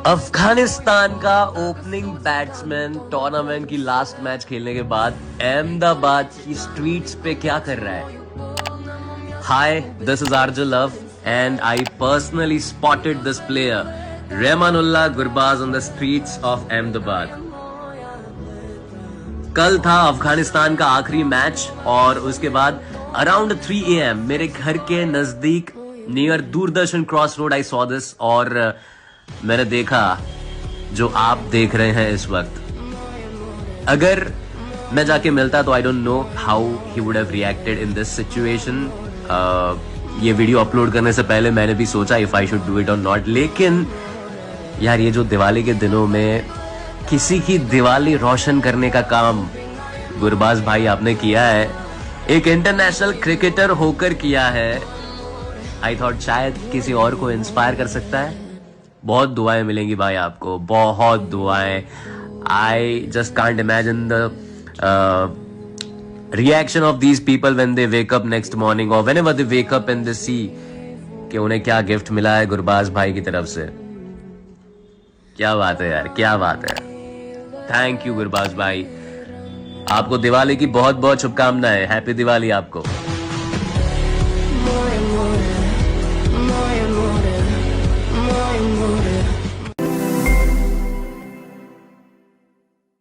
अफगानिस्तान का opening batsman tournament की last match खेलने के बाद अहमदाबाद की स्ट्रीट्स पे क्या कर रहा है? Hi, this is RJ Love and I personally spotted this player Rahmanullah Gurbaz on the streets of Ahmedabad. कल था अफगानिस्तान का आखिरी मैच और उसके बाद अराउंड 3 AM मेरे घर के नजदीक near Doordarshan cross road I saw this और मैंने देखा जो आप देख रहे हैं इस वक्त। अगर मैं जाके मिलता तो I don't know how he would have reacted in this situation. ये वीडियो अपलोड करने से पहले मैंने भी सोचा if I should do it और नॉट, लेकिन यार ये जो दिवाली के दिनों में किसी की दिवाली रोशन करने का काम गुरबाज भाई आपने किया है, एक इंटरनेशनल क्रिकेटर होकर किया है। आई थॉट शायद किसी और को इंस्पायर कर सकता है। बहुत दुआएं मिलेंगी भाई आपको, बहुत दुआएं। I just can't imagine the reaction of these people when they wake up next morning और whenever they wake up and they see कि उन्हें क्या गिफ्ट मिला है गुरबाज भाई की तरफ से। क्या बात है यार, क्या बात है। थैंक यू गुरबाज भाई, आपको दिवाली की बहुत बहुत शुभकामनाएं। हैप्पी दिवाली आपको।